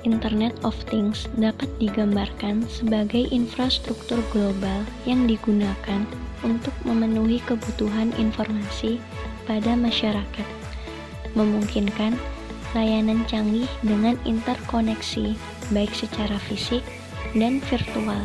Internet of Things dapat digambarkan sebagai infrastruktur global yang digunakan untuk memenuhi kebutuhan informasi pada masyarakat, memungkinkan layanan canggih dengan interkoneksi baik secara fisik dan virtual,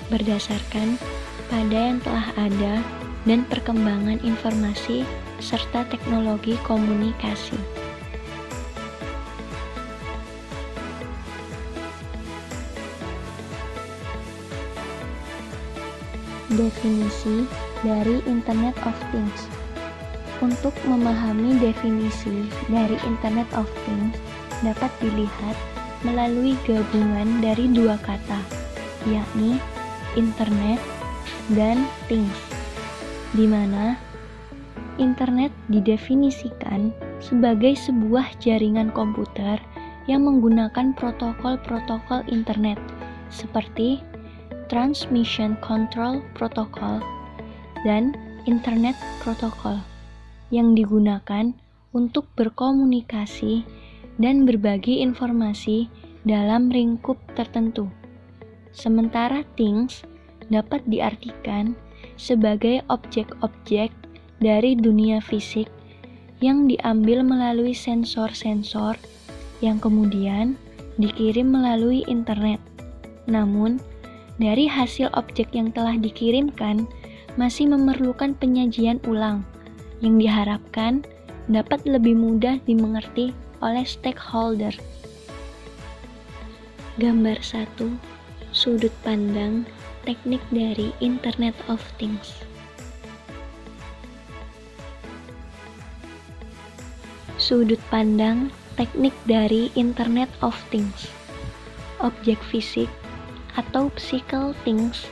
berdasarkan pada yang telah ada dan perkembangan informasi serta teknologi komunikasi. Definisi dari Internet of Things. Untuk memahami definisi dari Internet of Things dapat dilihat melalui gabungan dari dua kata, yakni Internet dan Things, di mana Internet didefinisikan sebagai sebuah jaringan komputer yang menggunakan protokol-protokol Internet seperti Transmission Control Protocol dan Internet Protocol yang digunakan untuk berkomunikasi dan berbagi informasi dalam lingkup tertentu. Sementara things dapat diartikan sebagai objek-objek dari dunia fisik yang diambil melalui sensor-sensor yang kemudian dikirim melalui internet. Namun, dari hasil objek yang telah dikirimkan masih memerlukan penyajian ulang yang diharapkan dapat lebih mudah dimengerti oleh stakeholder. Gambar 1. Sudut pandang teknik dari Internet of Things. Sudut pandang teknik dari Internet of Things. Objek fisik atau physical things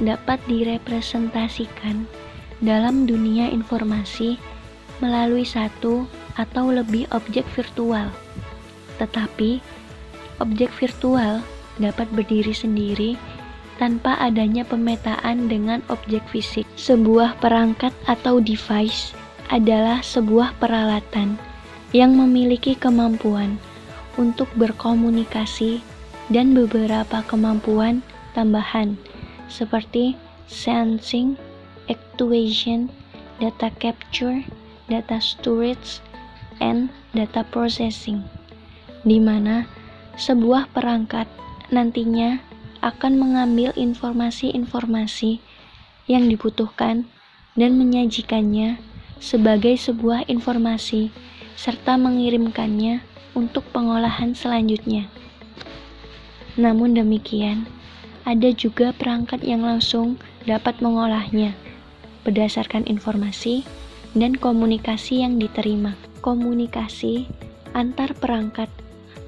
dapat direpresentasikan dalam dunia informasi melalui satu atau lebih objek virtual. Tetapi, objek virtual dapat berdiri sendiri tanpa adanya pemetaan dengan objek fisik. Sebuah perangkat atau device adalah sebuah peralatan yang memiliki kemampuan untuk berkomunikasi dan beberapa kemampuan tambahan seperti sensing, actuation, data capture, data storage, and data processing, di mana sebuah perangkat nantinya akan mengambil informasi-informasi yang dibutuhkan dan menyajikannya sebagai sebuah informasi serta mengirimkannya untuk pengolahan selanjutnya. Namun demikian, ada juga perangkat yang langsung dapat mengolahnya berdasarkan informasi dan komunikasi yang diterima. Komunikasi antar perangkat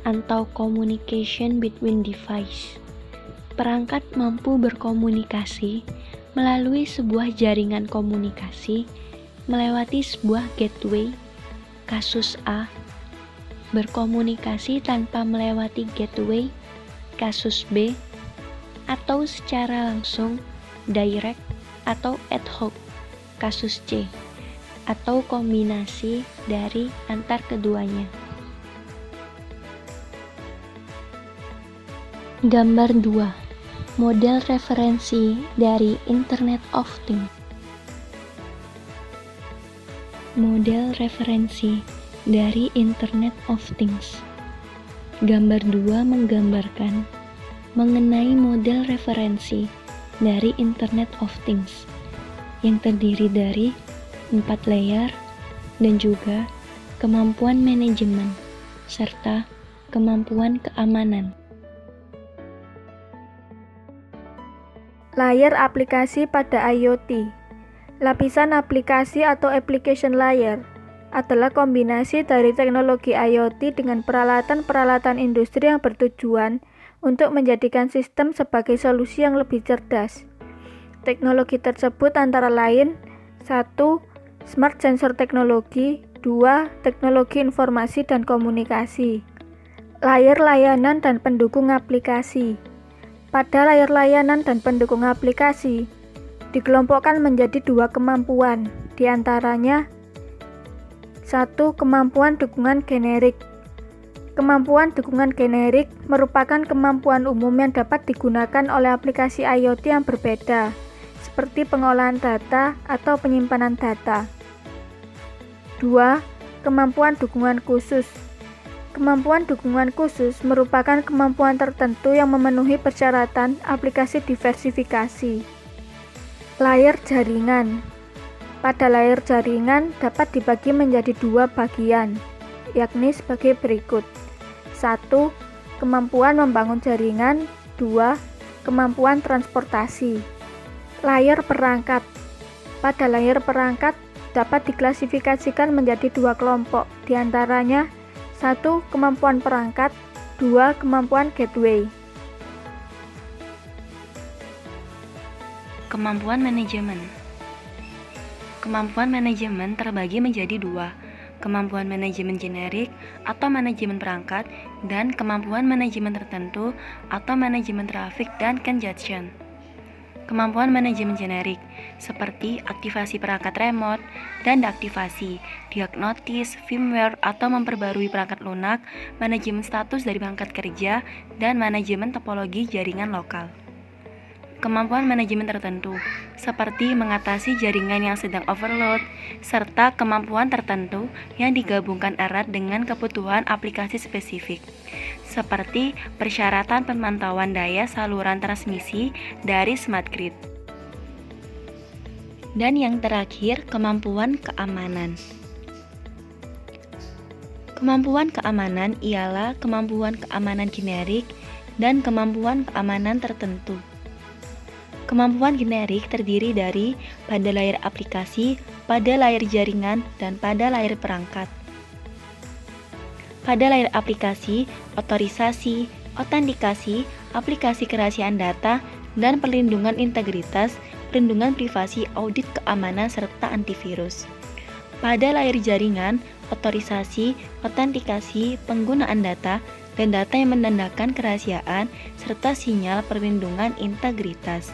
atau communication between device. Perangkat mampu berkomunikasi melalui sebuah jaringan komunikasi melewati sebuah gateway, kasus A, berkomunikasi tanpa melewati gateway, kasus B, atau secara langsung, direct atau ad hoc, kasus C, atau kombinasi dari antar keduanya. Gambar 2. Model referensi dari Internet of Things. Model referensi dari Internet of Things. Gambar 2 menggambarkan mengenai model referensi dari Internet of Things yang terdiri dari 4 layer dan juga kemampuan manajemen serta kemampuan keamanan. Layer aplikasi pada IoT. Lapisan aplikasi atau application layer adalah kombinasi dari teknologi IoT dengan peralatan-peralatan industri yang bertujuan untuk menjadikan sistem sebagai solusi yang lebih cerdas. Teknologi tersebut antara lain 1. Smart sensor teknologi, 2. Teknologi informasi dan komunikasi. Layer layanan dan pendukung aplikasi. Pada layer layanan dan pendukung aplikasi dikelompokkan menjadi 2 kemampuan, diantaranya 1. Kemampuan dukungan generik. Kemampuan dukungan generik merupakan kemampuan umum yang dapat digunakan oleh aplikasi IoT yang berbeda, seperti pengolahan data atau penyimpanan data. 2. Kemampuan dukungan khusus. Kemampuan dukungan khusus merupakan kemampuan tertentu yang memenuhi persyaratan aplikasi diversifikasi. Layer jaringan. Pada layer jaringan dapat dibagi menjadi dua bagian, yakni sebagai berikut. 1. Kemampuan membangun jaringan. 2. Kemampuan transportasi. Layer perangkat. Pada layer perangkat dapat diklasifikasikan menjadi dua kelompok, diantaranya 1. Kemampuan perangkat. 2. Kemampuan gateway. Kemampuan manajemen. Kemampuan manajemen terbagi menjadi dua, kemampuan manajemen generik atau manajemen perangkat, dan kemampuan manajemen tertentu atau manajemen traffic dan congestion. Kemampuan manajemen generik, seperti aktivasi perangkat remote dan deaktivasi, diagnosis, firmware atau memperbarui perangkat lunak, manajemen status dari perangkat kerja, dan manajemen topologi jaringan lokal. Kemampuan manajemen tertentu, seperti mengatasi jaringan yang sedang overload, serta kemampuan tertentu yang digabungkan erat dengan kebutuhan aplikasi spesifik, seperti persyaratan pemantauan daya saluran transmisi dari smart grid. Dan yang terakhir, kemampuan keamanan. Kemampuan keamanan ialah kemampuan keamanan generik dan kemampuan keamanan tertentu. Kemampuan generik terdiri dari pada layar aplikasi, pada layar jaringan, dan pada layar perangkat. Pada layar aplikasi, otorisasi, autentikasi, aplikasi kerahasiaan data, dan perlindungan integritas, perlindungan privasi, audit keamanan, serta antivirus. Pada layar jaringan, otorisasi, autentikasi, penggunaan data, dan data yang menandakan kerahasiaan, serta sinyal perlindungan integritas.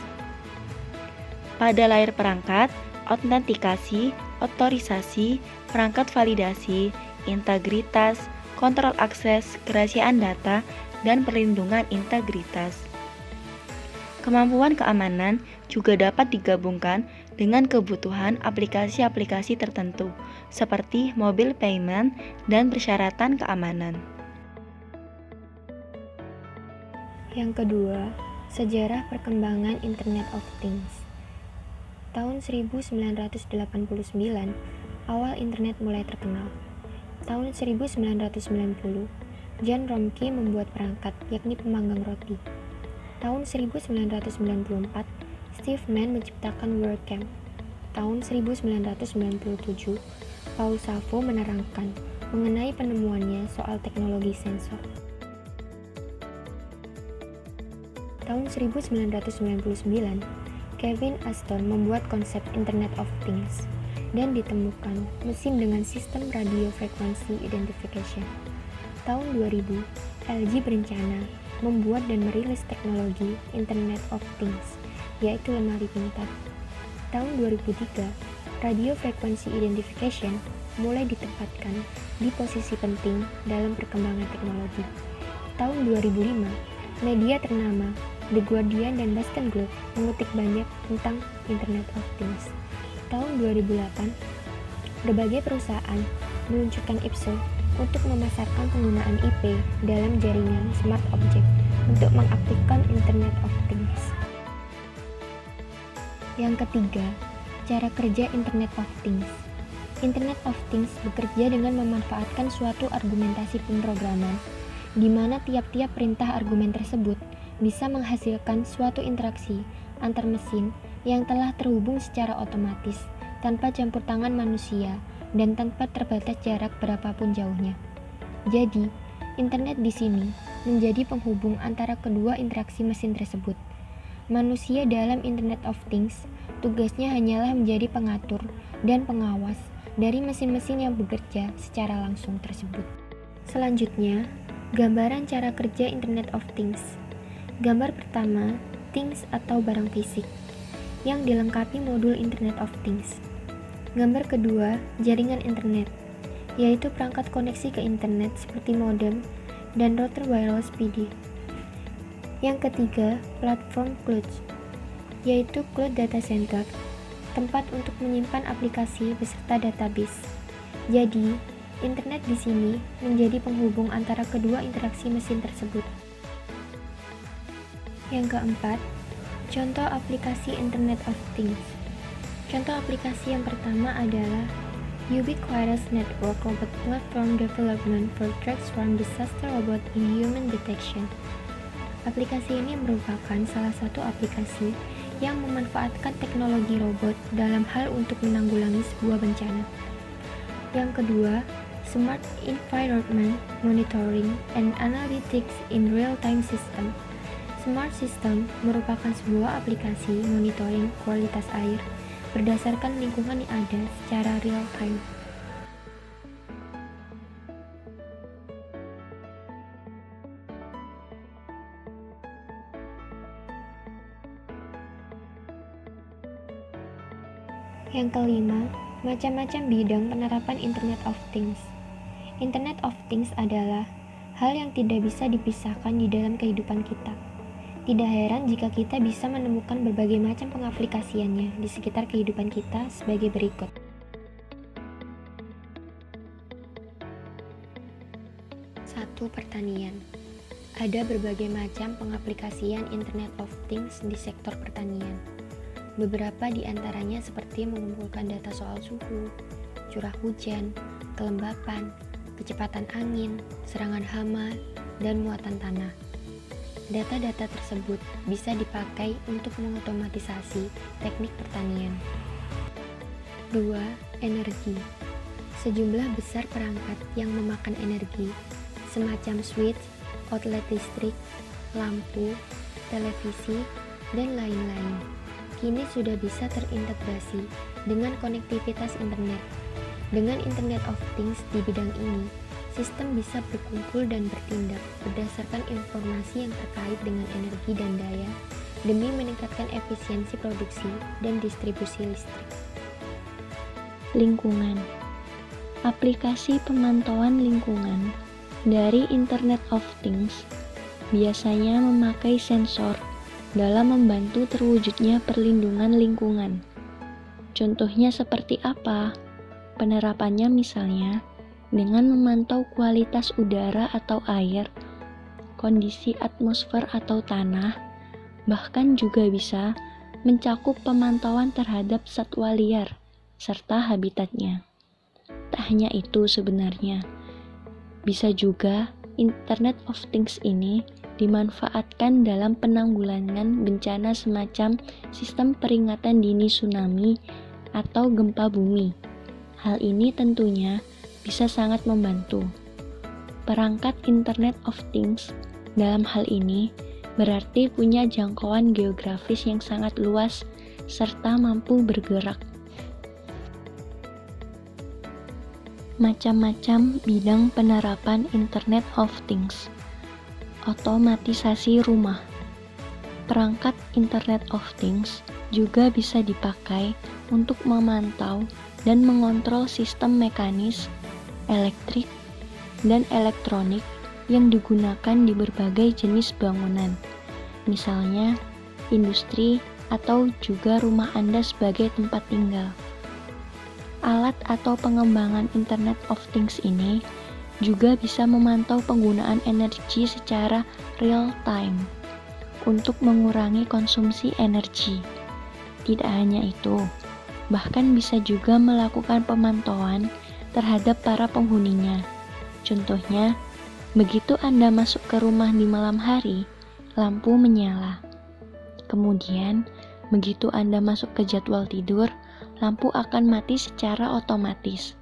Pada layar perangkat, autentikasi, otorisasi, perangkat validasi, integritas, kontrol akses, kerahasiaan data, dan perlindungan integritas. Kemampuan keamanan juga dapat digabungkan dengan kebutuhan aplikasi-aplikasi tertentu, seperti mobile payment dan persyaratan keamanan. Yang kedua, sejarah perkembangan Internet of Things. Tahun 1989, awal internet mulai terkenal. Tahun 1990, John Romke membuat perangkat, yakni pemanggang roti. Tahun 1994, Steve Mann menciptakan WordCamp. Tahun 1997, Paul Szabo menerangkan mengenai penemuannya soal teknologi sensor. Tahun 1999, Kevin Ashton membuat konsep Internet of Things dan ditemukan mesin dengan sistem radio frequency identification. Tahun 2000, LG berencana membuat dan merilis teknologi Internet of Things, yaitu lemari pintar. Tahun 2003, radio frequency identification mulai ditempatkan di posisi penting dalam perkembangan teknologi. Tahun 2005, media ternama The Guardian dan Boston Globe mengutip banyak tentang Internet of Things. Tahun 2008, berbagai perusahaan meluncurkan IPSO untuk memasarkan penggunaan IP dalam jaringan smart object untuk mengaktifkan Internet of Things. Yang ketiga, cara kerja Internet of Things. Internet of Things bekerja dengan memanfaatkan suatu argumentasi pemrograman, di mana tiap-tiap perintah argumen tersebut bisa menghasilkan suatu interaksi antar mesin yang telah terhubung secara otomatis tanpa campur tangan manusia dan tanpa terbatas jarak berapapun jauhnya. Jadi, internet di sini menjadi penghubung antara kedua interaksi mesin tersebut. Manusia dalam Internet of Things tugasnya hanyalah menjadi pengatur dan pengawas dari mesin-mesin yang bekerja secara langsung tersebut. Selanjutnya, gambaran cara kerja Internet of Things. Gambar pertama, things atau barang fisik, yang dilengkapi modul Internet of Things. Gambar kedua, jaringan internet, yaitu perangkat koneksi ke internet seperti modem dan router wireless PD. Yang ketiga, platform cloud, yaitu cloud data center, tempat untuk menyimpan aplikasi beserta database. Jadi, internet di sini menjadi penghubung antara kedua interaksi mesin tersebut. Yang keempat, contoh aplikasi Internet of Things. Contoh aplikasi yang pertama adalah Ubiquitous Network Robot Platform Development for Transform Disaster Robot in Human Detection. Aplikasi ini merupakan salah satu aplikasi yang memanfaatkan teknologi robot dalam hal untuk menanggulangi sebuah bencana. Yang kedua, Smart Environment Monitoring and Analytics in Real-Time System. Smart System merupakan sebuah aplikasi monitoring kualitas air berdasarkan lingkungan yang ada secara real-time. Yang kelima, macam-macam bidang penerapan Internet of Things. Internet of Things adalah hal yang tidak bisa dipisahkan di dalam kehidupan kita. Tidak heran jika kita bisa menemukan berbagai macam pengaplikasiannya di sekitar kehidupan kita sebagai berikut. 1. Pertanian. Ada berbagai macam pengaplikasian Internet of Things di sektor pertanian. Beberapa di antaranya seperti mengumpulkan data soal suhu, curah hujan, kelembapan, kecepatan angin, serangan hama, dan muatan tanah. Data-data tersebut bisa dipakai untuk mengotomatisasi teknik pertanian. 2. Energi. Sejumlah besar perangkat yang memakan energi, semacam switch, outlet listrik, lampu, televisi, dan lain-lain, kini sudah bisa terintegrasi dengan konektivitas internet. Dengan Internet of Things di bidang ini, sistem bisa berkumpul dan bertindak berdasarkan informasi yang terkait dengan energi dan daya demi meningkatkan efisiensi produksi dan distribusi listrik. Lingkungan. Aplikasi pemantauan lingkungan dari Internet of Things biasanya memakai sensor dalam membantu terwujudnya perlindungan lingkungan. Contohnya seperti apa? Penerapannya misalnya dengan memantau kualitas udara atau air, kondisi atmosfer atau tanah, bahkan juga bisa mencakup pemantauan terhadap satwa liar serta habitatnya. Tak hanya itu sebenarnya, bisa juga Internet of Things ini dimanfaatkan dalam penanggulangan bencana semacam sistem peringatan dini tsunami atau gempa bumi. Hal ini tentunya bisa sangat membantu. Perangkat Internet of Things dalam hal ini berarti punya jangkauan geografis yang sangat luas serta mampu bergerak. Macam-macam bidang penerapan Internet of Things. Otomatisasi rumah. Perangkat Internet of Things juga bisa dipakai untuk memantau dan mengontrol sistem mekanis, elektrik, dan elektronik yang digunakan di berbagai jenis bangunan, misalnya industri atau juga rumah Anda sebagai tempat tinggal. Alat atau pengembangan Internet of Things ini juga bisa memantau penggunaan energi secara real time untuk mengurangi konsumsi energi. Tidak hanya itu, bahkan bisa juga melakukan pemantauan terhadap para penghuninya. Contohnya, begitu Anda masuk ke rumah di malam hari, lampu menyala. Kemudian, begitu Anda masuk ke jadwal tidur, lampu akan mati secara otomatis.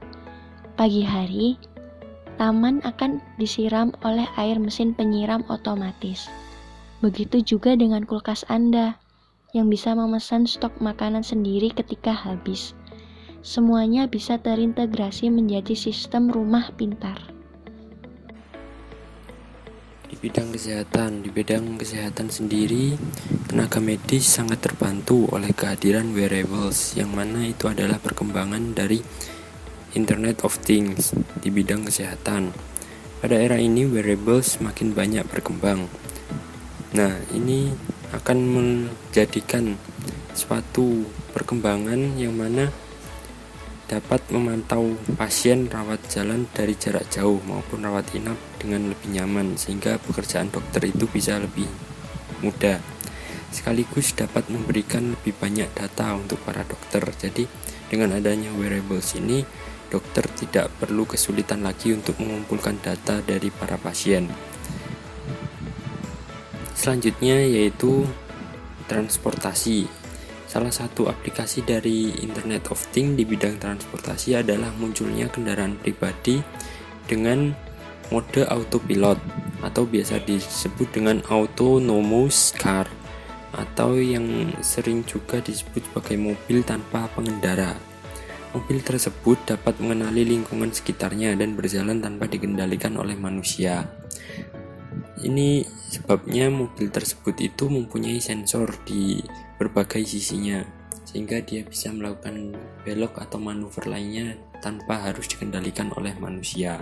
Pagi hari, taman akan disiram oleh air mesin penyiram otomatis. Begitu juga dengan kulkas Anda, yang bisa memesan stok makanan sendiri ketika habis. Semuanya bisa terintegrasi menjadi sistem rumah pintar. Di bidang kesehatan sendiri, tenaga medis sangat terbantu oleh kehadiran wearables, yang mana itu adalah perkembangan dari Internet of Things di bidang kesehatan. Pada era ini wearables semakin banyak berkembang. Nah, ini akan menjadikan suatu perkembangan yang mana dapat memantau pasien rawat jalan dari jarak jauh maupun rawat inap dengan lebih nyaman, sehingga pekerjaan dokter itu bisa lebih mudah. Sekaligus dapat memberikan lebih banyak data untuk para dokter. Jadi dengan adanya wearables ini, dokter tidak perlu kesulitan lagi untuk mengumpulkan data dari para pasien. Selanjutnya yaitu transportasi. Salah satu aplikasi dari Internet of Things di bidang transportasi adalah munculnya kendaraan pribadi dengan mode autopilot atau biasa disebut dengan autonomous car, atau yang sering juga disebut sebagai mobil tanpa pengendara. Mobil tersebut dapat mengenali lingkungan sekitarnya dan berjalan tanpa dikendalikan oleh manusia. Ini sebabnya mobil tersebut itu mempunyai sensor di berbagai sisinya, sehingga dia bisa melakukan belok atau manuver lainnya tanpa harus dikendalikan oleh manusia.